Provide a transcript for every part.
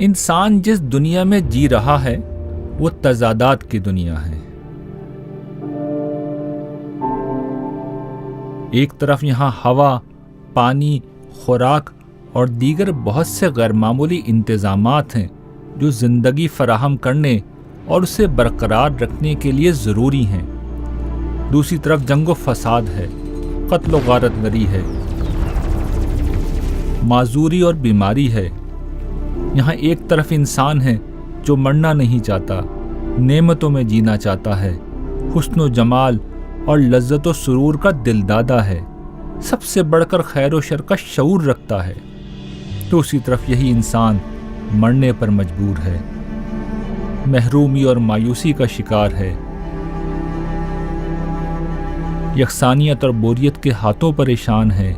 انسان جس دنیا میں جی رہا ہے وہ تضادات کی دنیا ہے۔ ایک طرف یہاں ہوا، پانی، خوراک اور دیگر بہت سے غیر معمولی انتظامات ہیں جو زندگی فراہم کرنے اور اسے برقرار رکھنے کے لیے ضروری ہیں۔ دوسری طرف جنگ و فساد ہے، قتل و غارت گری ہے، معذوری اور بیماری ہے۔ یہاں ایک طرف انسان ہے جو مرنا نہیں چاہتا، نعمتوں میں جینا چاہتا ہے، حسن و جمال اور لذت و سرور کا دلدادہ ہے، سب سے بڑھ کر خیر و شر کا شعور رکھتا ہے۔ دوسری طرف یہی انسان مرنے پر مجبور ہے، محرومی اور مایوسی کا شکار ہے، یکسانیت اور بوریت کے ہاتھوں پریشان ہے،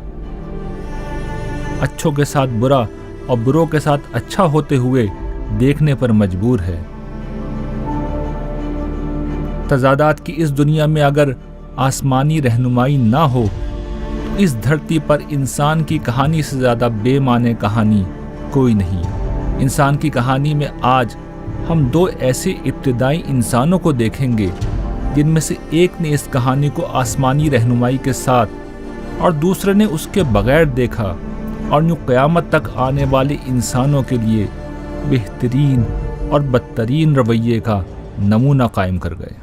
اچھوں کے ساتھ برا اور بروں کے ساتھ اچھا ہوتے ہوئے دیکھنے پر مجبور ہے۔ تضادات کی اس دنیا میں اگر آسمانی رہنمائی نہ ہو تو اس دھرتی پر انسان کی کہانی سے زیادہ بے معنی کہانی کوئی نہیں۔ انسان کی کہانی میں آج ہم دو ایسے ابتدائی انسانوں کو دیکھیں گے جن میں سے ایک نے اس کہانی کو آسمانی رہنمائی کے ساتھ اور دوسرے نے اس کے بغیر دیکھا، اور یوں قیامت تک آنے والے انسانوں کے لیے بہترین اور بدترین رویے کا نمونہ قائم کر گئے۔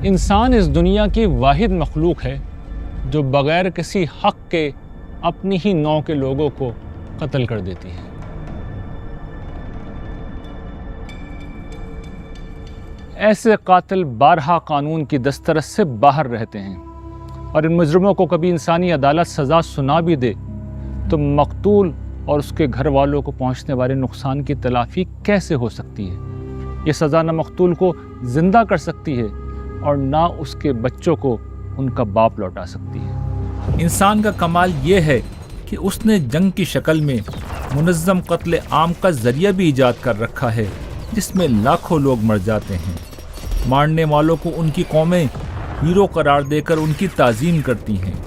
انسان اس دنیا کی واحد مخلوق ہے جو بغیر کسی حق کے اپنی ہی نوع کے لوگوں کو قتل کر دیتی ہے۔ ایسے قاتل بارہا قانون کی دسترس سے باہر رہتے ہیں، اور ان مجرموں کو کبھی انسانی عدالت سزا سنا بھی دے تو مقتول اور اس کے گھر والوں کو پہنچنے والے نقصان کی تلافی کیسے ہو سکتی ہے؟ یہ سزا نہ مقتول کو زندہ کر سکتی ہے اور نہ اس کے بچوں کو ان کا باپ لوٹا سکتی ہے۔ انسان کا کمال یہ ہے کہ اس نے جنگ کی شکل میں منظم قتل عام کا ذریعہ بھی ایجاد کر رکھا ہے، جس میں لاکھوں لوگ مر جاتے ہیں۔ مارنے والوں کو ان کی قومیں ہیرو قرار دے کر ان کی تعظیم کرتی ہیں۔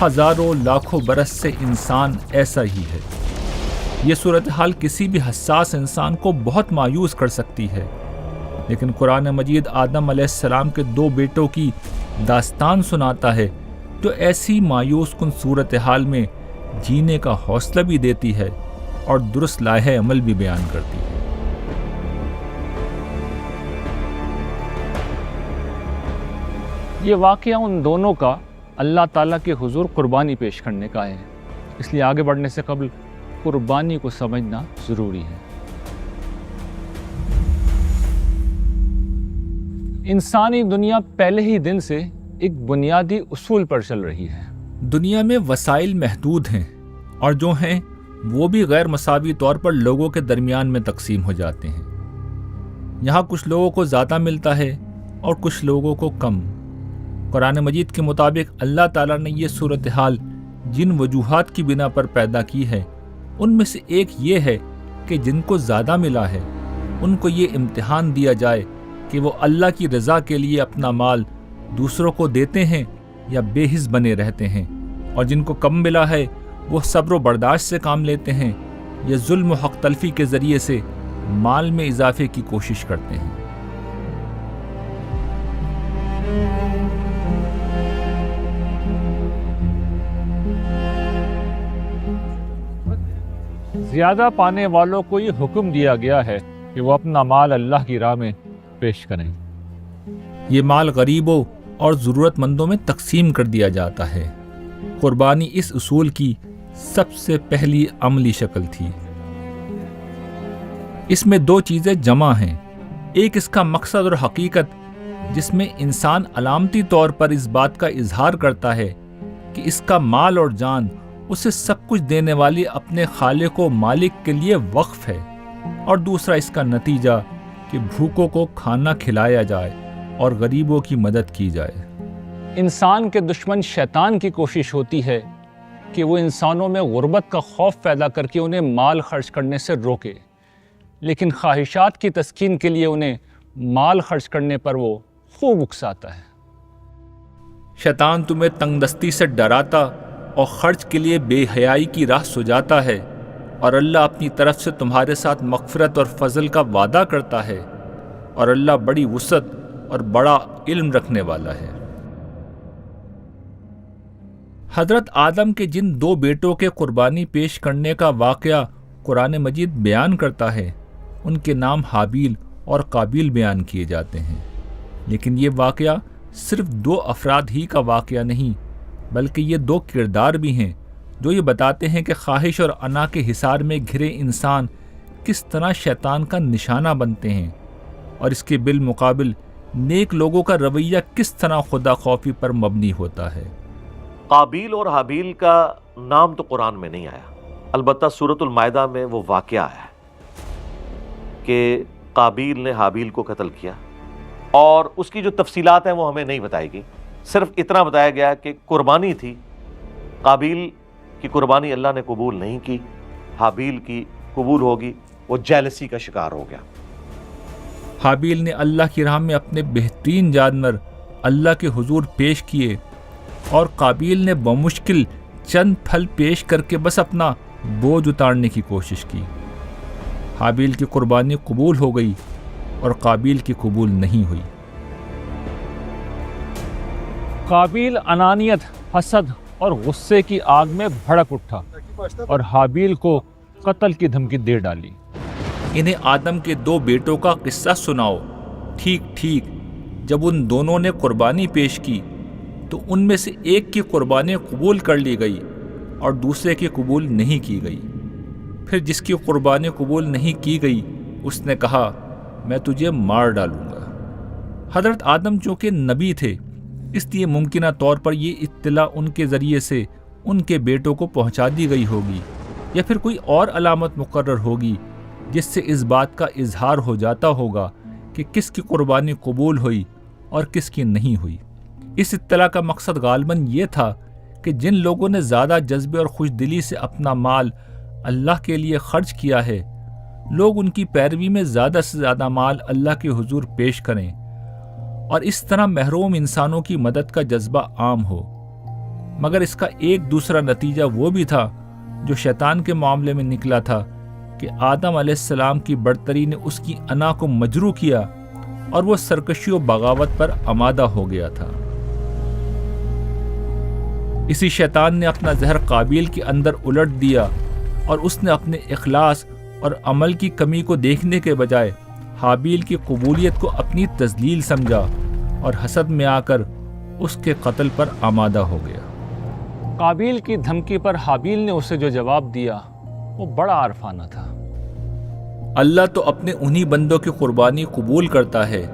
ہزاروں لاکھوں برس سے انسان ایسا ہی ہے۔ یہ صورتحال کسی بھی حساس انسان کو بہت مایوس کر سکتی ہے، لیکن قرآن مجید آدم علیہ السلام کے دو بیٹوں کی داستان سناتا ہے جو ایسی مایوس کن صورتحال میں جینے کا حوصلہ بھی دیتی ہے اور درست لائحہ عمل بھی بیان کرتی ہے۔ یہ واقعہ ان دونوں کا اللہ تعالیٰ کے حضور قربانی پیش کرنے کا ہے، اس لیے آگے بڑھنے سے قبل قربانی کو سمجھنا ضروری ہے۔ انسانی دنیا پہلے ہی دن سے ایک بنیادی اصول پر چل رہی ہے۔ دنیا میں وسائل محدود ہیں، اور جو ہیں وہ بھی غیر مساوی طور پر لوگوں کے درمیان میں تقسیم ہو جاتے ہیں۔ یہاں کچھ لوگوں کو زیادہ ملتا ہے اور کچھ لوگوں کو کم۔ قرآن مجید کے مطابق اللہ تعالیٰ نے یہ صورتحال جن وجوہات کی بنا پر پیدا کی ہے، ان میں سے ایک یہ ہے کہ جن کو زیادہ ملا ہے ان کو یہ امتحان دیا جائے کہ وہ اللہ کی رضا کے لیے اپنا مال دوسروں کو دیتے ہیں یا بے حس بنے رہتے ہیں، اور جن کو کم ملا ہے وہ صبر و برداشت سے کام لیتے ہیں یا ظلم و حق تلفی کے ذریعے سے مال میں اضافے کی کوشش کرتے ہیں۔ زیادہ پانے والوں کو یہ حکم دیا گیا ہے کہ وہ اپنا مال اللہ کی راہ میں پیش کریں۔ یہ مال غریبوں اور ضرورت مندوں میں تقسیم کر دیا جاتا ہے۔ قربانی اس اصول کی سب سے پہلی عملی شکل تھی۔ اس میں دو چیزیں جمع ہیں، ایک اس کا مقصد اور حقیقت جس میں انسان علامتی طور پر اس بات کا اظہار کرتا ہے کہ اس کا مال اور جان اسے سب کچھ دینے والی اپنے خالق و مالک کے لیے وقف ہے، اور دوسرا اس کا نتیجہ کہ بھوکوں کو کھانا کھلایا جائے اور غریبوں کی مدد کی جائے۔ انسان کے دشمن شیطان کی کوشش ہوتی ہے کہ وہ انسانوں میں غربت کا خوف پیدا کر کے انہیں مال خرچ کرنے سے روکے، لیکن خواہشات کی تسکین کے لیے انہیں مال خرچ کرنے پر وہ خوب اکساتا ہے۔ شیطان تمہیں تنگ دستی سے ڈراتا اور خرچ کے لیے بے حیائی کی راہ سجاتا ہے، اور اللہ اپنی طرف سے تمہارے ساتھ مغفرت اور فضل کا وعدہ کرتا ہے، اور اللہ بڑی وسعت اور بڑا علم رکھنے والا ہے۔ حضرت آدم کے جن دو بیٹوں کے قربانی پیش کرنے کا واقعہ قرآن مجید بیان کرتا ہے، ان کے نام حابیل اور قابیل بیان کیے جاتے ہیں، لیکن یہ واقعہ صرف دو افراد ہی کا واقعہ نہیں، بلکہ یہ دو کردار بھی ہیں جو یہ بتاتے ہیں کہ خواہش اور انا کے حصار میں گھرے انسان کس طرح شیطان کا نشانہ بنتے ہیں، اور اس کے بالمقابل نیک لوگوں کا رویہ کس طرح خدا خوفی پر مبنی ہوتا ہے۔ قابیل اور حابیل کا نام تو قرآن میں نہیں آیا، البتہ سورۃ المائدہ میں وہ واقعہ آیا ہے کہ قابیل نے حابیل کو قتل کیا، اور اس کی جو تفصیلات ہیں وہ ہمیں نہیں بتائی گئی، صرف اتنا بتایا گیا کہ قربانی تھی، قابیل کی قربانی اللہ نے قبول نہیں کی، حابیل کی قبول ہوگی، وہ جیلسی کا شکار ہو گیا۔ حابیل نے اللہ کی راہ میں اپنے بہترین جانور اللہ کے حضور پیش کیے، اور قابیل نے بمشکل چند پھل پیش کر کے بس اپنا بوجھ اتارنے کی کوشش کی۔ حابیل کی قربانی قبول ہو گئی اور قابیل کی قبول نہیں ہوئی۔ قابیل انانیت، حسد اور غصے کی آگ میں بھڑک اٹھا اور حابیل کو قتل کی دھمکی دے ڈالی۔ انہیں آدم کے دو بیٹوں کا قصہ سناؤ۔ ٹھیک ٹھیک، جب ان دونوں نے قربانی پیش کی تو ان میں سے ایک کی قربانی قبول کر لی گئی اور دوسرے کی قبول نہیں کی گئی۔ پھر جس کی قربانی قبول نہیں کی گئی اس نے کہا میں تجھے مار ڈالوں گا۔ حضرت آدم چونکہ نبی تھے، اس لیے ممکنہ طور پر یہ اطلاع ان کے ذریعے سے ان کے بیٹوں کو پہنچا دی گئی ہوگی، یا پھر کوئی اور علامت مقرر ہوگی جس سے اس بات کا اظہار ہو جاتا ہوگا کہ کس کی قربانی قبول ہوئی اور کس کی نہیں ہوئی۔ اس اطلاع کا مقصد غالباً یہ تھا کہ جن لوگوں نے زیادہ جذبے اور خوش دلی سے اپنا مال اللہ کے لیے خرچ کیا ہے، لوگ ان کی پیروی میں زیادہ سے زیادہ مال اللہ کے حضور پیش کریں، اور اس طرح محروم انسانوں کی مدد کا جذبہ عام ہو۔ مگر اس کا ایک دوسرا نتیجہ وہ بھی تھا جو شیطان کے معاملے میں نکلا تھا کہ آدم علیہ السلام کی برتری نے اس کی انا کو مجروح کیا اور وہ سرکشی و بغاوت پر آمادہ ہو گیا تھا۔ اسی شیطان نے اپنا زہر قابیل کے اندر الٹ دیا، اور اس نے اپنے اخلاص اور عمل کی کمی کو دیکھنے کے بجائے حابیل کی قبولیت کو اپنی تذلیل سمجھا اور حسد میں آ کر اس کے قتل پر آمادہ ہو گیا۔ قابیل کی دھمکی پر حابیل نے اسے جو جواب دیا وہ بڑا عارفانہ تھا۔ اللہ تو اپنے انہی بندوں کی قربانی قبول کرتا ہے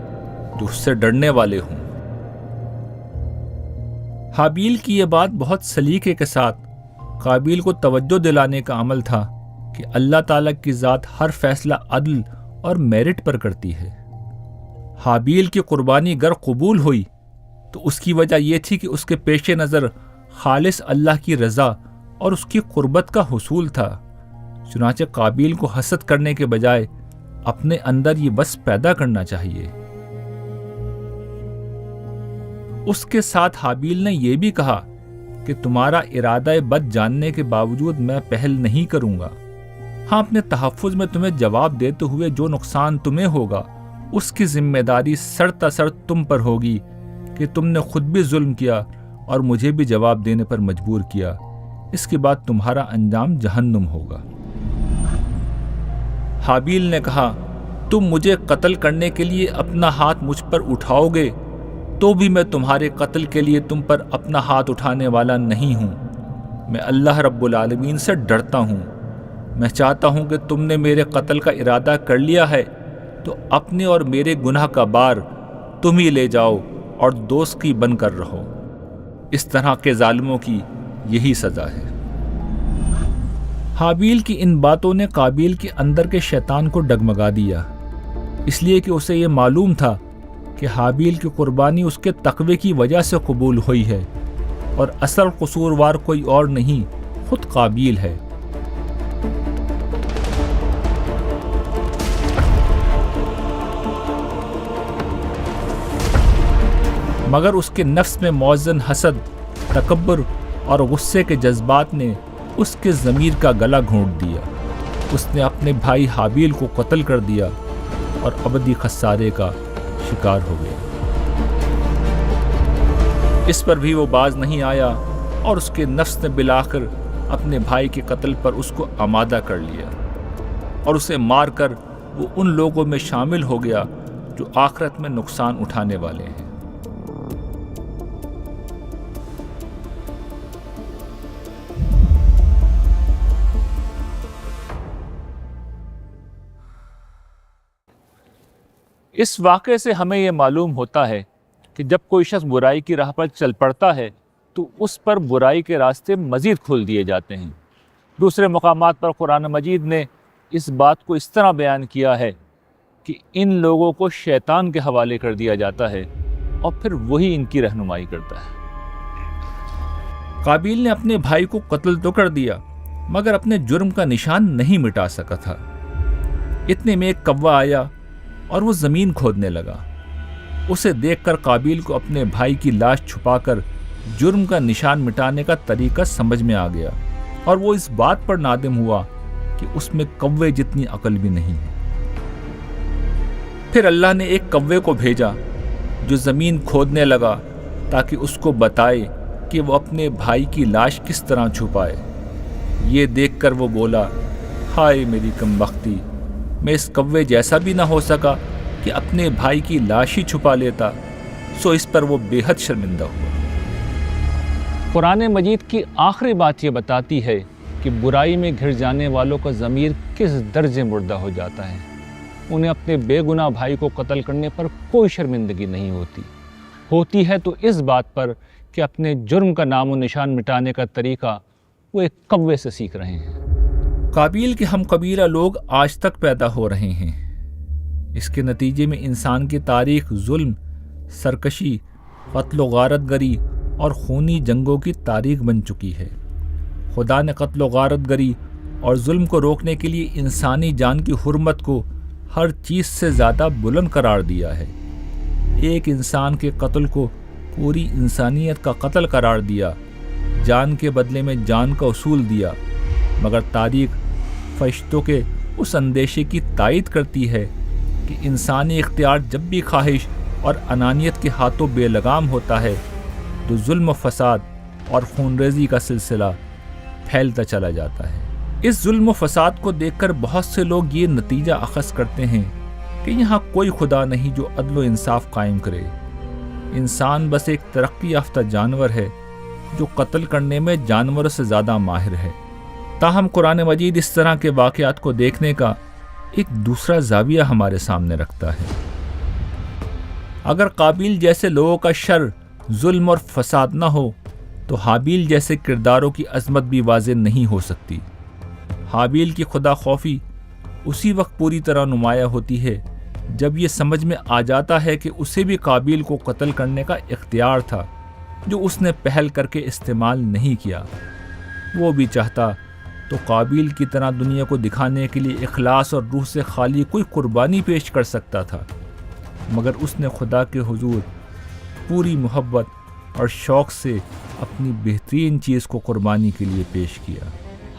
جو اس سے ڈرنے والے ہوں۔ حابیل کی یہ بات بہت سلیقے کے ساتھ قابیل کو توجہ دلانے کا عمل تھا کہ اللہ تعالیٰ کی ذات ہر فیصلہ عدل اور میرٹ پر کرتی ہے۔ حابیل کی قربانی گر قبول ہوئی تو اس کی وجہ یہ تھی کہ اس کے پیش نظر خالص اللہ کی رضا اور اس کی قربت کا حصول تھا۔ چنانچہ قابیل کو حسد کرنے کے بجائے اپنے اندر یہ بس پیدا کرنا چاہیے۔ اس کے ساتھ حابیل نے یہ بھی کہا کہ تمہارا ارادہ بد جاننے کے باوجود میں پہل نہیں کروں گا۔ ہاں، اپنے تحفظ میں تمہیں جواب دیتے ہوئے جو نقصان تمہیں ہوگا اس کی ذمہ داری سر تسر تم پر ہوگی کہ تم نے خود بھی ظلم کیا اور مجھے بھی جواب دینے پر مجبور کیا۔ اس کے بعد تمہارا انجام جہنم ہوگا۔ حابیل نے کہا، تم مجھے قتل کرنے کے لیے اپنا ہاتھ مجھ پر اٹھاؤ گے تو بھی میں تمہارے قتل کے لیے تم پر اپنا ہاتھ اٹھانے والا نہیں ہوں۔ میں اللہ رب العالمین سے ڈرتا ہوں۔ میں چاہتا ہوں کہ تم نے میرے قتل کا ارادہ کر لیا ہے تو اپنے اور میرے گناہ کا بار تم ہی لے جاؤ اور دوست کی بن کر رہو۔ اس طرح کے ظالموں کی یہی سزا ہے۔ حابیل کی ان باتوں نے قابیل کے اندر کے شیطان کو ڈگمگا دیا، اس لیے کہ اسے یہ معلوم تھا کہ حابیل کی قربانی اس کے تقوی کی وجہ سے قبول ہوئی ہے اور اصل قصوروار کوئی اور نہیں، خود قابیل ہے۔ مگر اس کے نفس میں موزن حسد، تکبر اور غصے کے جذبات نے اس کے ضمیر کا گلا گھونٹ دیا۔ اس نے اپنے بھائی حابیل کو قتل کر دیا اور ابدی خسارے کا شکار ہو گیا۔ اس پر بھی وہ باز نہیں آیا اور اس کے نفس نے بالآخر اپنے بھائی کے قتل پر اس کو آمادہ کر لیا اور اسے مار کر وہ ان لوگوں میں شامل ہو گیا جو آخرت میں نقصان اٹھانے والے ہیں۔ اس واقعے سے ہمیں یہ معلوم ہوتا ہے کہ جب کوئی شخص برائی کی راہ پر چل پڑتا ہے تو اس پر برائی کے راستے مزید کھول دیے جاتے ہیں۔ دوسرے مقامات پر قرآن مجید نے اس بات کو اس طرح بیان کیا ہے کہ ان لوگوں کو شیطان کے حوالے کر دیا جاتا ہے اور پھر وہی ان کی رہنمائی کرتا ہے۔ قابیل نے اپنے بھائی کو قتل تو کر دیا مگر اپنے جرم کا نشان نہیں مٹا سکا تھا۔ اتنے میں ایک کوا آیا اور وہ زمین کھودنے لگا۔ اسے دیکھ کر قابیل کو اپنے بھائی کی لاش چھپا کر جرم کا نشان مٹانے کا طریقہ سمجھ میں آ گیا اور وہ اس بات پر نادم ہوا کہ اس میں کوے جتنی عقل بھی نہیں ہے۔ پھر اللہ نے ایک کوے کو بھیجا جو زمین کھودنے لگا تاکہ اس کو بتائے کہ وہ اپنے بھائی کی لاش کس طرح چھپائے۔ یہ دیکھ کر وہ بولا، ہائے میری کم بختی، میں اس کوے جیسا بھی نہ ہو سکا کہ اپنے بھائی کی لاش ہی چھپا لیتا۔ سو اس پر وہ بے حد شرمندہ ہوا۔ قرآن مجید کی آخری بات یہ بتاتی ہے کہ برائی میں گھر جانے والوں کا ضمیر کس درجے مردہ ہو جاتا ہے۔ انہیں اپنے بے گناہ بھائی کو قتل کرنے پر کوئی شرمندگی نہیں ہوتی ہے تو اس بات پر کہ اپنے جرم کا نام و نشان مٹانے کا طریقہ وہ ایک کوے سے سیکھ رہے ہیں۔ قابیل کے ہم قبیلہ لوگ آج تک پیدا ہو رہے ہیں۔ اس کے نتیجے میں انسان کی تاریخ ظلم، سرکشی، قتل و غارت گری اور خونی جنگوں کی تاریخ بن چکی ہے۔ خدا نے قتل و غارت گری اور ظلم کو روکنے کے لیے انسانی جان کی حرمت کو ہر چیز سے زیادہ بلند قرار دیا ہے۔ ایک انسان کے قتل کو پوری انسانیت کا قتل قرار دیا، جان کے بدلے میں جان کا اصول دیا، مگر تاریخ فرشتوں کے اس اندیشے کی تائید کرتی ہے کہ انسانی اختیار جب بھی خواہش اور انانیت کے ہاتھوں بے لگام ہوتا ہے تو ظلم و فساد اور خونریزی کا سلسلہ پھیلتا چلا جاتا ہے۔ اس ظلم و فساد کو دیکھ کر بہت سے لوگ یہ نتیجہ اخذ کرتے ہیں کہ یہاں کوئی خدا نہیں جو عدل و انصاف قائم کرے۔ انسان بس ایک ترقی یافتہ جانور ہے جو قتل کرنے میں جانوروں سے زیادہ ماہر ہے۔ تاہم قرآن مجید اس طرح کے واقعات کو دیکھنے کا ایک دوسرا زاویہ ہمارے سامنے رکھتا ہے۔ اگر قابیل جیسے لوگوں کا شر، ظلم اور فساد نہ ہو تو حابیل جیسے کرداروں کی عظمت بھی واضح نہیں ہو سکتی۔ حابیل کی خدا خوفی اسی وقت پوری طرح نمایاں ہوتی ہے جب یہ سمجھ میں آ جاتا ہے کہ اسے بھی قابیل کو قتل کرنے کا اختیار تھا، جو اس نے پہل کر کے استعمال نہیں کیا۔ وہ بھی چاہتا تو قابیل کی طرح دنیا کو دکھانے کے لیے اخلاص اور روح سے خالی کوئی قربانی پیش کر سکتا تھا، مگر اس نے خدا کے حضور پوری محبت اور شوق سے اپنی بہترین چیز کو قربانی کے لیے پیش کیا۔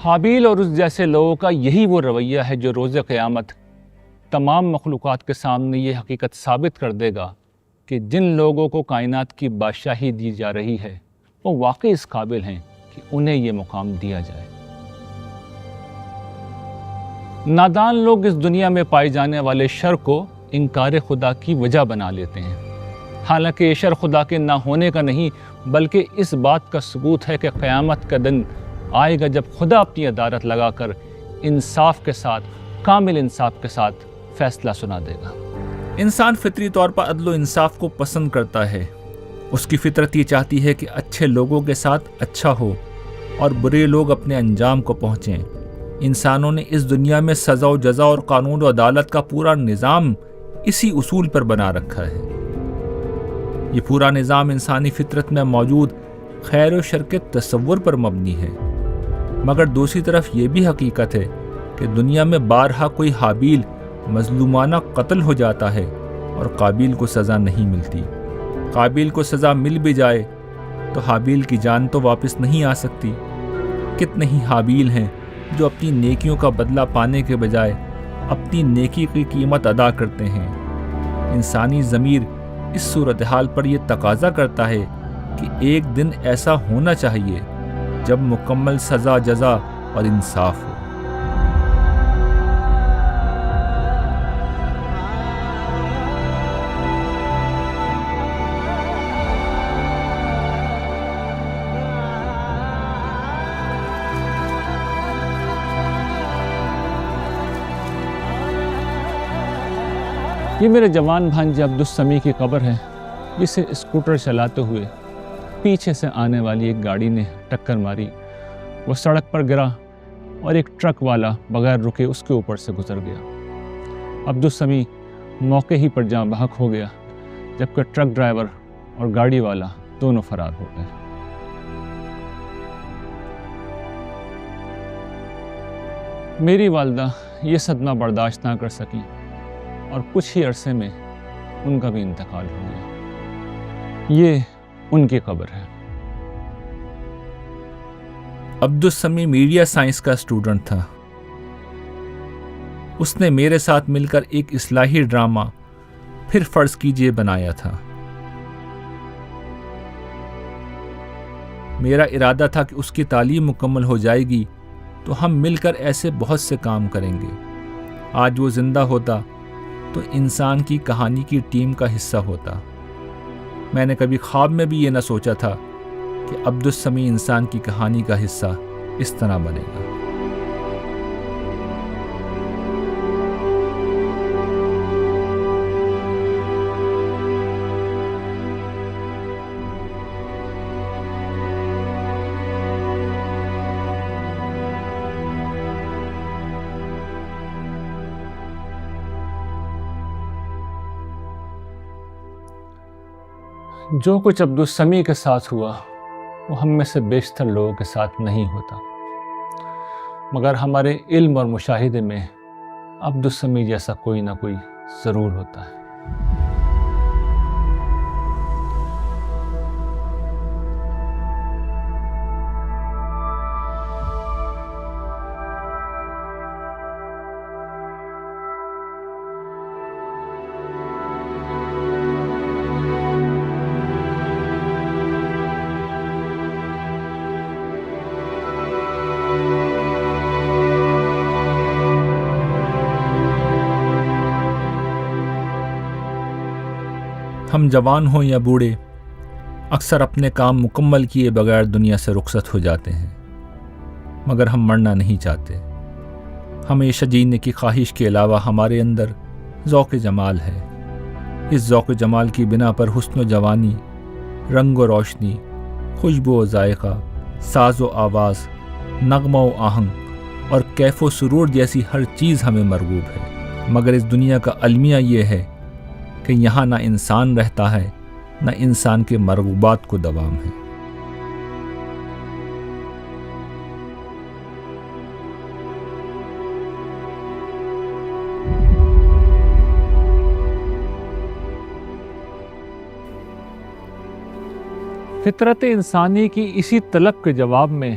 حابیل اور اس جیسے لوگوں کا یہی وہ رویہ ہے جو روز قیامت تمام مخلوقات کے سامنے یہ حقیقت ثابت کر دے گا کہ جن لوگوں کو کائنات کی بادشاہی دی جا رہی ہے وہ واقعی اس قابل ہیں کہ انہیں یہ مقام دیا جائے۔ نادان لوگ اس دنیا میں پائے جانے والے شر کو انکار خدا کی وجہ بنا لیتے ہیں، حالانکہ یہ شر خدا کے نہ ہونے کا نہیں بلکہ اس بات کا ثبوت ہے کہ قیامت کا دن آئے گا جب خدا اپنی عدالت لگا کر انصاف کے ساتھ، کامل انصاف کے ساتھ فیصلہ سنا دے گا۔ انسان فطری طور پر عدل و انصاف کو پسند کرتا ہے۔ اس کی فطرت یہ چاہتی ہے کہ اچھے لوگوں کے ساتھ اچھا ہو اور برے لوگ اپنے انجام کو پہنچیں۔ انسانوں نے اس دنیا میں سزا و جزا اور قانون و عدالت کا پورا نظام اسی اصول پر بنا رکھا ہے۔ یہ پورا نظام انسانی فطرت میں موجود خیر و شر کے تصور پر مبنی ہے، مگر دوسری طرف یہ بھی حقیقت ہے کہ دنیا میں بارہا کوئی حابیل مظلومانہ قتل ہو جاتا ہے اور قابیل کو سزا نہیں ملتی۔ قابیل کو سزا مل بھی جائے تو حابیل کی جان تو واپس نہیں آ سکتی۔ کتنے ہی حابیل ہیں جو اپنی نیکیوں کا بدلہ پانے کے بجائے اپنی نیکی کی قیمت ادا کرتے ہیں۔ انسانی ضمیر اس صورتحال پر یہ تقاضا کرتا ہے کہ ایک دن ایسا ہونا چاہیے جب مکمل سزا جزا اور انصاف ہو۔ یہ میرے جوان بھانجے عبدالسمیع کی قبر ہے، جسے اسکوٹر چلاتے ہوئے پیچھے سے آنے والی ایک گاڑی نے ٹکر ماری۔ وہ سڑک پر گرا اور ایک ٹرک والا بغیر رکے اس کے اوپر سے گزر گیا۔ عبدالسمیع موقع ہی پر جاں بحق ہو گیا، جبکہ ٹرک ڈرائیور اور گاڑی والا دونوں فرار ہو گئے۔ میری والدہ یہ صدمہ برداشت نہ کر سکیں اور کچھ ہی عرصے میں ان کا بھی انتقال ہو گیا۔ یہ ان کی قبر ہے۔ عبدالسمیع میڈیا سائنس کا اسٹوڈنٹ تھا۔ اس نے میرے ساتھ مل کر ایک اصلاحی ڈرامہ پھر فرض کیجئے بنایا تھا۔ میرا ارادہ تھا کہ اس کی تعلیم مکمل ہو جائے گی تو ہم مل کر ایسے بہت سے کام کریں گے۔ آج وہ زندہ ہوتا تو انسان کی کہانی کی ٹیم کا حصہ ہوتا۔ میں نے کبھی خواب میں بھی یہ نہ سوچا تھا کہ عبدالسمیع انسان کی کہانی کا حصہ اس طرح بنے گا۔ جو کچھ عبدالسمیع کے ساتھ ہوا وہ ہم میں سے بیشتر لوگوں کے ساتھ نہیں ہوتا، مگر ہمارے علم اور مشاہدے میں عبدالسمیع جیسا کوئی نہ کوئی ضرور ہوتا ہے۔ ہم جوان ہوں یا بوڑھے اکثر اپنے کام مکمل کیے بغیر دنیا سے رخصت ہو جاتے ہیں۔ مگر ہم مرنا نہیں چاہتے۔ ہمیشہ جینے کی خواہش کے علاوہ ہمارے اندر ذوق جمال ہے۔ اس ذوق جمال کی بنا پر حسن و جوانی، رنگ و روشنی، خوشبو و ذائقہ، ساز و آواز، نغمہ و آہنگ اور کیف و سرور جیسی ہر چیز ہمیں مرغوب ہے۔ مگر اس دنیا کا المیہ یہ ہے کہ یہاں نہ انسان رہتا ہے، نہ انسان کے مرغوبات کو دوام ہے۔ فطرت انسانی کی اسی طلب کے جواب میں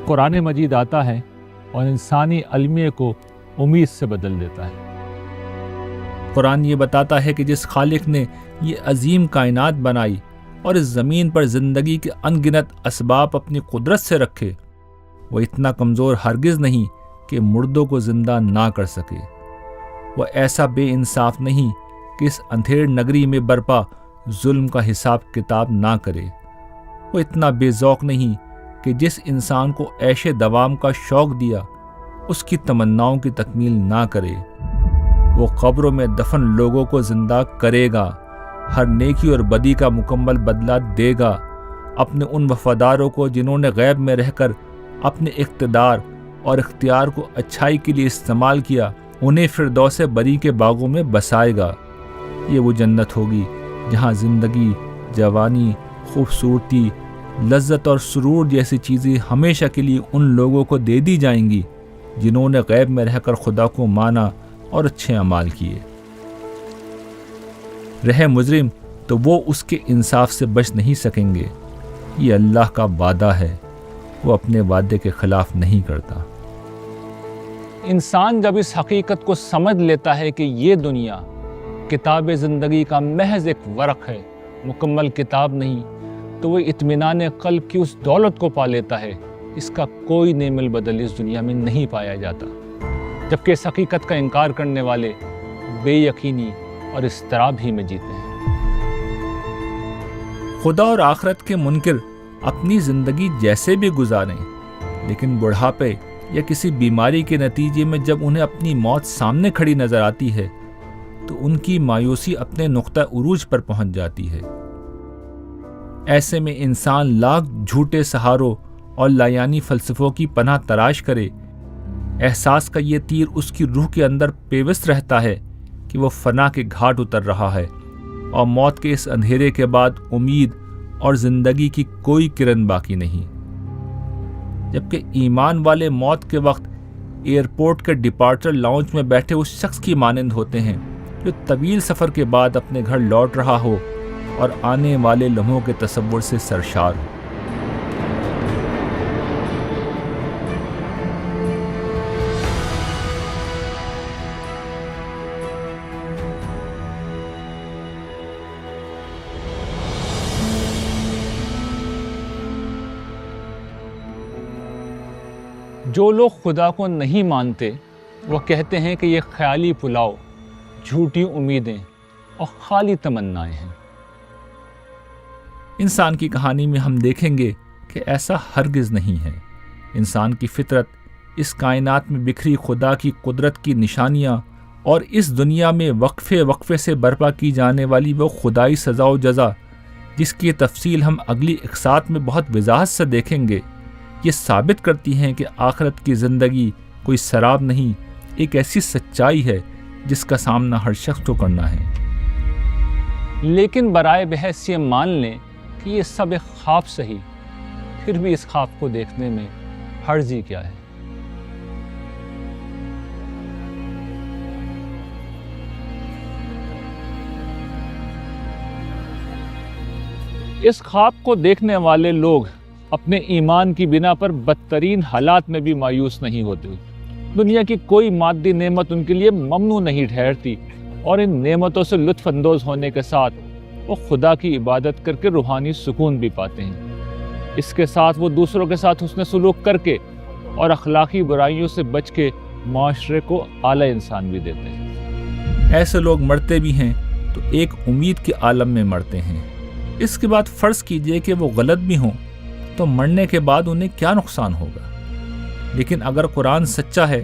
قرآن مجید آتا ہے اور انسانی المیہ کو امید سے بدل دیتا ہے۔ قرآن یہ بتاتا ہے کہ جس خالق نے یہ عظیم کائنات بنائی اور اس زمین پر زندگی کے ان گنت اسباب اپنی قدرت سے رکھے، وہ اتنا کمزور ہرگز نہیں کہ مردوں کو زندہ نہ کر سکے۔ وہ ایسا بے انصاف نہیں کہ اس اندھیر نگری میں برپا ظلم کا حساب کتاب نہ کرے۔ وہ اتنا بے ذوق نہیں کہ جس انسان کو عیش دوام کا شوق دیا اس کی تمناؤں کی تکمیل نہ کرے۔ وہ قبروں میں دفن لوگوں کو زندہ کرے گا، ہر نیکی اور بدی کا مکمل بدلہ دے گا۔ اپنے ان وفاداروں کو جنہوں نے غیب میں رہ کر اپنے اقتدار اور اختیار کو اچھائی کے لیے استعمال کیا، انہیں فردوس بری کے باغوں میں بسائے گا۔ یہ وہ جنت ہوگی جہاں زندگی، جوانی، خوبصورتی، لذت اور سرور جیسی چیزیں ہمیشہ کے لیے ان لوگوں کو دے دی جائیں گی جنہوں نے غیب میں رہ کر خدا کو مانا اور اچھے اعمال کیے۔ رہے مجرم تو وہ اس کے انصاف سے بچ نہیں سکیں گے۔ یہ اللہ کا وعدہ ہے، وہ اپنے وعدے کے خلاف نہیں کرتا۔ انسان جب اس حقیقت کو سمجھ لیتا ہے کہ یہ دنیا کتاب زندگی کا محض ایک ورق ہے، مکمل کتاب نہیں، تو وہ اطمینان قلب کی اس دولت کو پا لیتا ہے اس کا کوئی نعم البدل اس دنیا میں نہیں پایا جاتا، جبکہ اس حقیقت کا انکار کرنے والے بے یقینی اور اضطراب ہی میں جیتے ہیں۔ خدا اور آخرت کے منکر اپنی زندگی جیسے بھی گزاریں، لیکن بڑھاپے یا کسی بیماری کے نتیجے میں جب انہیں اپنی موت سامنے کھڑی نظر آتی ہے تو ان کی مایوسی اپنے نقطہ عروج پر پہنچ جاتی ہے۔ ایسے میں انسان لاکھ جھوٹے سہاروں اور لایانی فلسفوں کی پناہ تلاش کرے، احساس کا یہ تیر اس کی روح کے اندر پیوست رہتا ہے کہ وہ فنا کے گھاٹ اتر رہا ہے اور موت کے اس اندھیرے کے بعد امید اور زندگی کی کوئی کرن باقی نہیں۔ جبکہ ایمان والے موت کے وقت ایئرپورٹ کے ڈپارچر لاؤنج میں بیٹھے اس شخص کی مانند ہوتے ہیں جو طویل سفر کے بعد اپنے گھر لوٹ رہا ہو اور آنے والے لمحوں کے تصور سے سرشار ہو۔ جو لوگ خدا کو نہیں مانتے وہ کہتے ہیں کہ یہ خیالی پلاؤ، جھوٹی امیدیں اور خالی تمنائیں ہیں۔ انسان کی کہانی میں ہم دیکھیں گے کہ ایسا ہرگز نہیں ہے۔ انسان کی فطرت اس کائنات میں بکھری خدا کی قدرت کی نشانیاں اور اس دنیا میں وقفے وقفے سے برپا کی جانے والی وہ خدائی سزا و جزا جس کی تفصیل ہم اگلی اقساط میں بہت وضاحت سے دیکھیں گے، یہ ثابت کرتی ہیں کہ آخرت کی زندگی کوئی سراب نہیں، ایک ایسی سچائی ہے جس کا سامنا ہر شخص کو کرنا ہے۔ لیکن برائے بحث یہ مان لیں کہ یہ سب ایک خواب سہی، پھر بھی اس خواب کو دیکھنے میں حرجی کیا ہے؟ اس خواب کو دیکھنے والے لوگ اپنے ایمان کی بنا پر بدترین حالات میں بھی مایوس نہیں ہوتے۔ دنیا کی کوئی مادی نعمت ان کے لیے ممنوع نہیں ٹھہرتی، اور ان نعمتوں سے لطف اندوز ہونے کے ساتھ وہ خدا کی عبادت کر کے روحانی سکون بھی پاتے ہیں۔ اس کے ساتھ وہ دوسروں کے ساتھ حسن سلوک کر کے اور اخلاقی برائیوں سے بچ کے معاشرے کو اعلیٰ انسان بھی دیتے ہیں۔ ایسے لوگ مرتے بھی ہیں تو ایک امید کے عالم میں مرتے ہیں۔ اس کے بعد فرض کیجئے کہ وہ غلط بھی ہوں تو مرنے کے بعد انہیں کیا نقصان ہوگا؟ لیکن اگر قرآن سچا ہے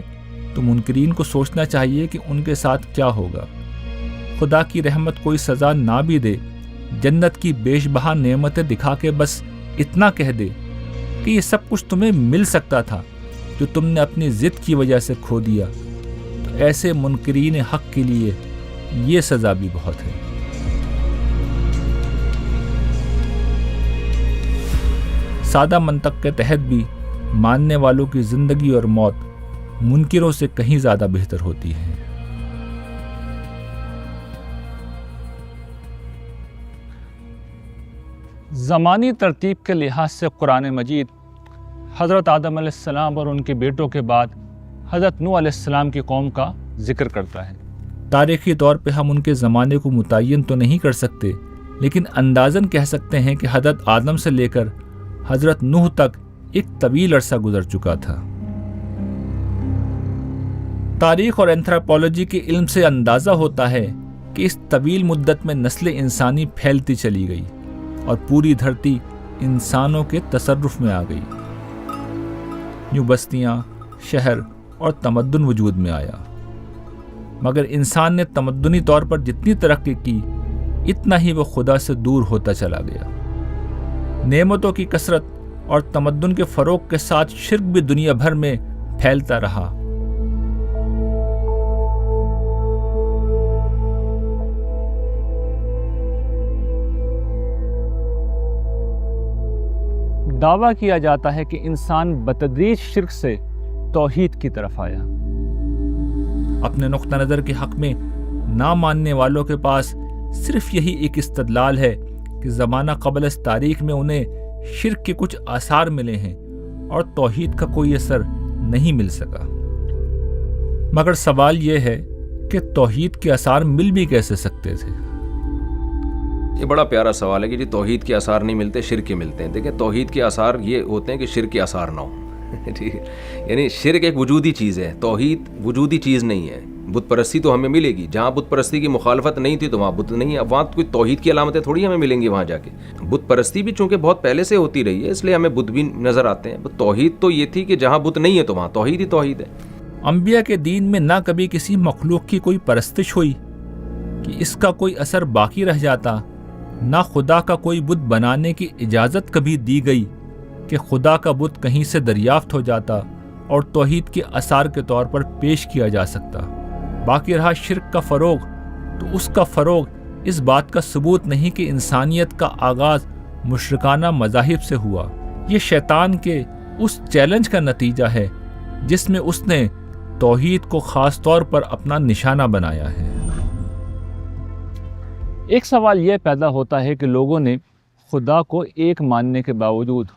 تو منکرین کو سوچنا چاہیے کہ ان کے ساتھ کیا ہوگا۔ خدا کی رحمت کوئی سزا نہ بھی دے، جنت کی بیش بہا نعمتیں دکھا کے بس اتنا کہہ دے کہ یہ سب کچھ تمہیں مل سکتا تھا جو تم نے اپنی ضد کی وجہ سے کھو دیا، تو ایسے منکرین حق کے لیے یہ سزا بھی بہت ہے۔ سادہ منطق کے تحت بھی ماننے والوں کی زندگی اور موت منکروں سے کہیں زیادہ بہتر ہوتی ہے۔ زمانی ترتیب کے لحاظ سے قرآن مجید حضرت آدم علیہ السلام اور ان کے بیٹوں کے بعد حضرت نوح علیہ السلام کی قوم کا ذکر کرتا ہے۔ تاریخی طور پہ ہم ان کے زمانے کو متعین تو نہیں کر سکتے، لیکن اندازاً کہہ سکتے ہیں کہ حضرت آدم سے لے کر حضرت نوح تک ایک طویل عرصہ گزر چکا تھا۔ تاریخ اور اینتھروپولوجی کے علم سے اندازہ ہوتا ہے کہ اس طویل مدت میں نسل انسانی پھیلتی چلی گئی اور پوری دھرتی انسانوں کے تصرف میں آ گئی۔ یوں بستیاں، شہر اور تمدن وجود میں آیا، مگر انسان نے تمدنی طور پر جتنی ترقی کی اتنا ہی وہ خدا سے دور ہوتا چلا گیا۔ نعمتوں کی کثرت اور تمدن کے فروغ کے ساتھ شرک بھی دنیا بھر میں پھیلتا رہا۔ دعویٰ کیا جاتا ہے کہ انسان بتدریج شرک سے توحید کی طرف آیا۔ اپنے نقطہ نظر کے حق میں نہ ماننے والوں کے پاس صرف یہی ایک استدلال ہے کہ زمانہ قبل اس تاریخ میں انہیں شرک کے کچھ آثار ملے ہیں اور توحید کا کوئی اثر نہیں مل سکا۔ مگر سوال یہ ہے کہ توحید کے آثار مل بھی کیسے سکتے تھے؟ یہ بڑا پیارا سوال ہے کہ جی توحید کے آثار نہیں ملتے، شرک کے ملتے ہیں۔ دیکھیں توحید کے آثار یہ ہوتے ہیں کہ شرک کے آثار نہ ہوں، ٹھیک ہے، یعنی شرک ایک وجودی چیز ہے، توحید وجودی چیز نہیں ہے۔ بت پرستی تو ہمیں ملے گی، جہاں بت پرستی کی مخالفت نہیں تھی تو وہاں بت نہیں ہے، وہاں کوئی توحید کی علامتیں تھوڑی ہمیں ملیں گی وہاں جا کے۔ بت پرستی بھی چونکہ بہت پہلے سے ہوتی رہی ہے اس لیے ہمیں بت بھی نظر آتے ہیں۔ توحید تو یہ تھی کہ جہاں بت نہیں ہے تو وہاں توحید ہی توحید ہے۔ انبیاء کے دین میں نہ کبھی کسی مخلوق کی کوئی پرستش ہوئی کہ اس کا کوئی اثر باقی رہ جاتا، نہ خدا کا کوئی بت بنانے کی اجازت کبھی دی گئی کہ خدا کا بت کہیں سے دریافت ہو جاتا اور توحید کے اثار کے طور پر پیش کیا جا سکتا۔ باقی رہا شرک کا فروغ، تو اس کا فروغ اس بات کا ثبوت نہیں کہ انسانیت کا آغاز مشرکانہ مذاہب سے ہوا۔ یہ شیطان کے اس چیلنج کا نتیجہ ہے جس میں اس نے توحید کو خاص طور پر اپنا نشانہ بنایا ہے۔ ایک سوال یہ پیدا ہوتا ہے کہ لوگوں نے خدا کو ایک ماننے کے باوجود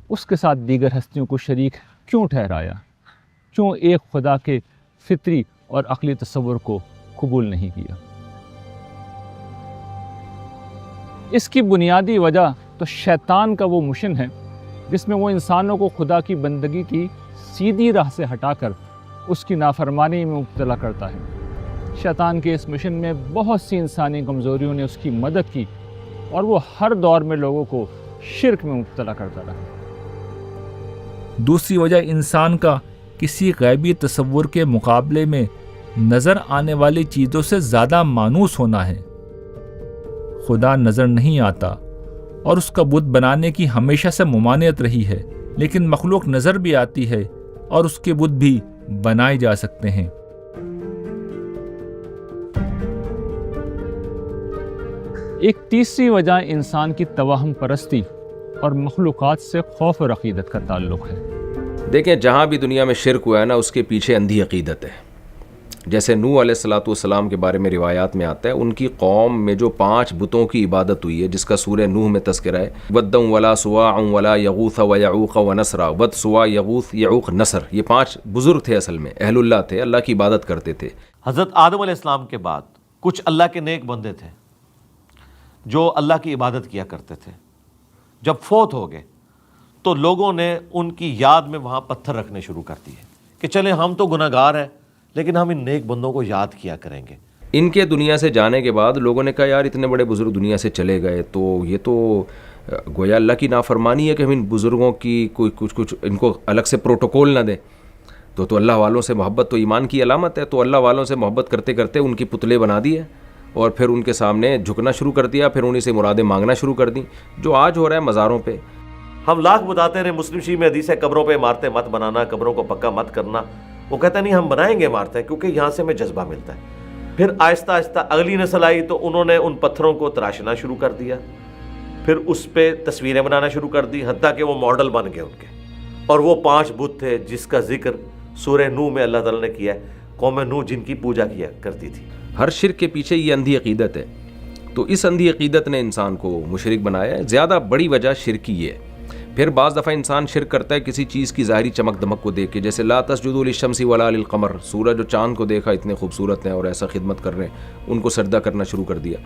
اس کے ساتھ دیگر ہستیوں کو شریک کیوں ٹھہرایا؟ کیوں ایک خدا کے فطری اور عقلی تصور کو قبول نہیں کیا؟ اس کی بنیادی وجہ تو شیطان کا وہ مشن ہے جس میں وہ انسانوں کو خدا کی بندگی کی سیدھی راہ سے ہٹا کر اس کی نافرمانی میں مبتلا کرتا ہے۔ شیطان کے اس مشن میں بہت سی انسانی کمزوریوں نے اس کی مدد کی اور وہ ہر دور میں لوگوں کو شرک میں مبتلا کرتا رہا۔ دوسری وجہ انسان کا کسی غیبی تصور کے مقابلے میں نظر آنے والی چیزوں سے زیادہ مانوس ہونا ہے۔ خدا نظر نہیں آتا اور اس کا بت بنانے کی ہمیشہ سے ممانعت رہی ہے، لیکن مخلوق نظر بھی آتی ہے اور اس کے بت بھی بنائے جا سکتے ہیں۔ ایک تیسری وجہ انسان کی توہم پرستی اور مخلوقات سے خوف اور عقیدت کا تعلق ہے۔ دیکھیں جہاں بھی دنیا میں شرک ہوا ہے نا، اس کے پیچھے اندھی عقیدت ہے۔ جیسے نوح علیہ السلام کے بارے میں روایات میں آتا ہے، ان کی قوم میں جو 5 بتوں کی عبادت ہوئی ہے جس کا سورہ نوح میں تذکرہ ہے، ودًا ولا سواع ولا یغوث ویعوق ونسرا، ود سواع یغوث یعوق نصر، یہ 5 بزرگ تھے، اصل میں اہل اللہ تھے، اللہ کی عبادت کرتے تھے۔ حضرت آدم علیہ السلام کے بعد کچھ اللہ کے نیک بندے تھے جو اللہ کی عبادت کیا کرتے تھے۔ جب فوت ہو گئے تو لوگوں نے ان کی یاد میں وہاں پتھر رکھنے شروع کر دیے کہ چلیں ہم تو گناہ گار ہیں لیکن ہم ان نیک بندوں کو یاد کیا کریں گے۔ ان کے دنیا سے جانے کے بعد لوگوں نے کہا یار اتنے بڑے بزرگ دنیا سے چلے گئے تو یہ تو گویا اللہ کی نافرمانی ہے کہ ہم ان بزرگوں کی کوئی کچھ ان کو الگ سے پروٹوکول نہ دیں. تو اللہ والوں سے محبت تو ایمان کی علامت ہے. تو اللہ والوں سے محبت کرتے کرتے ان کی پتلے بنا دیے اور پھر ان کے سامنے جھکنا شروع کر دیا, پھر انہیں سے مرادیں مانگنا شروع کر دیں, جو آج ہو رہا ہے مزاروں پہ. ہم لاکھ بتاتے رہے مسلم شریف میں حدیث ہے قبروں پہ عمارتیں مت بنانا, قبروں کو پکا مت کرنا. وہ کہتا نہیں ہم بنائیں گے عمارتیں کیونکہ یہاں سے ہمیں جذبہ ملتا ہے. پھر آہستہ آہستہ اگلی نسل آئی تو انہوں نے ان پتھروں کو تراشنا شروع کر دیا, پھر اس پہ تصویریں بنانا شروع کر دی, حتیٰ کہ وہ ماڈل بن گئے ان کے. اور وہ 5 بت تھے جس کا ذکر سورہ نوح میں اللہ تعالیٰ نے کیا ہے, قوم نوح جن کی پوجا کیا کرتی تھی. ہر شرک کے پیچھے یہ اندھی عقیدت ہے. تو اس اندھی عقیدت نے انسان کو مشرک بنایا ہے. زیادہ بڑی وجہ شرک ہی ہے. پھر بعض دفعہ انسان شرک کرتا ہے کسی چیز کی ظاہری چمک دمک کو دیکھ کے, جیسے لا تسجدوا للشمس ولا للقمر, سورج اور چاند کو دیکھا اتنے خوبصورت ہیں اور ایسا خدمت کر رہے ہیں, ان کو سجدہ کرنا شروع کر دیا.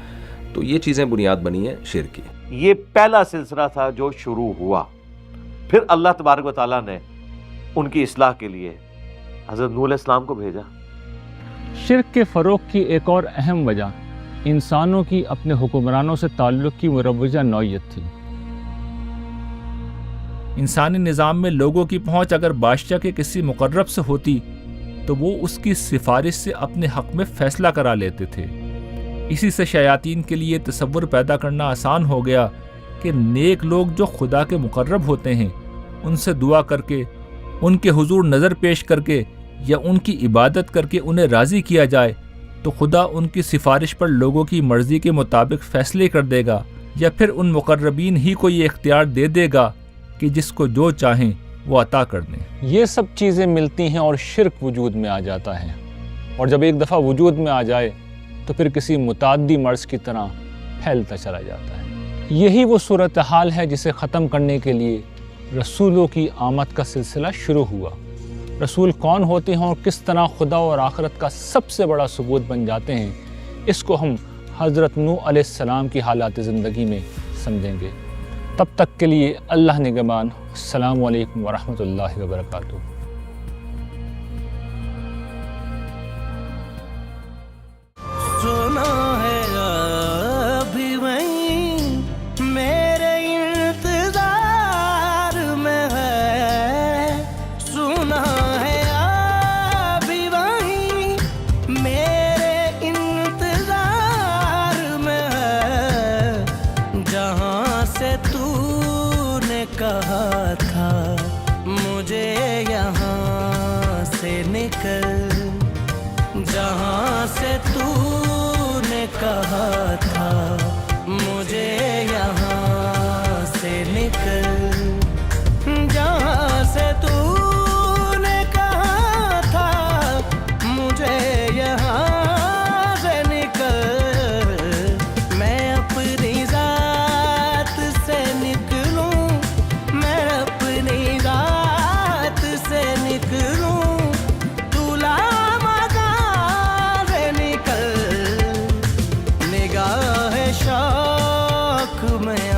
تو یہ چیزیں بنیاد بنی ہیں شرک کی. یہ پہلا سلسلہ تھا جو شروع ہوا. پھر اللہ تبارک و تعالیٰ نے ان کی اصلاح کے لیے حضرت نوح علیہ السلام کو بھیجا. شرک کے فروغ کی ایک اور اہم وجہ انسانوں کی اپنے حکمرانوں سے تعلق کی مروجہ نوعیت تھی. انسانی نظام میں لوگوں کی پہنچ اگر بادشاہ کے کسی مقرب سے ہوتی تو وہ اس کی سفارش سے اپنے حق میں فیصلہ کرا لیتے تھے. اسی سے شیاطین کے لیے تصور پیدا کرنا آسان ہو گیا کہ نیک لوگ جو خدا کے مقرب ہوتے ہیں ان سے دعا کر کے, ان کے حضور نظر پیش کر کے یا ان کی عبادت کر کے انہیں راضی کیا جائے تو خدا ان کی سفارش پر لوگوں کی مرضی کے مطابق فیصلے کر دے گا, یا پھر ان مقربین ہی کو یہ اختیار دے دے گا کہ جس کو جو چاہیں وہ عطا کر دیں. یہ سب چیزیں ملتی ہیں اور شرک وجود میں آ جاتا ہے, اور جب ایک دفعہ وجود میں آ جائے تو پھر کسی متعدی مرض کی طرح پھیلتا چلا جاتا ہے. یہی وہ صورتحال ہے جسے ختم کرنے کے لیے رسولوں کی آمد کا سلسلہ شروع ہوا. رسول کون ہوتے ہیں اور کس طرح خدا اور آخرت کا سب سے بڑا ثبوت بن جاتے ہیں, اس کو ہم حضرت نوح علیہ السلام کی حالات زندگی میں سمجھیں گے. تب تک کے لیے اللہ نگہبان. السلام علیکم ورحمۃ اللہ وبرکاتہ. سنا ہے ابھی وہیں میرے انتظار میں ہے, سنا ہے ابھی وہیں میرے انتظار میں ہے, جہاں سے تو نے کہا تھا مجھے یہاں سے نکل, جہاں سے تو نے کہا تھا مجھے یہاں سے نکل, جہاں سے تو نے کہا تھا مجھے یہاں سے نکل, میں اپنی ذات سے نکلوں, میں اپنی ذات سے نکلوں, تو نگاہ شوق میں آ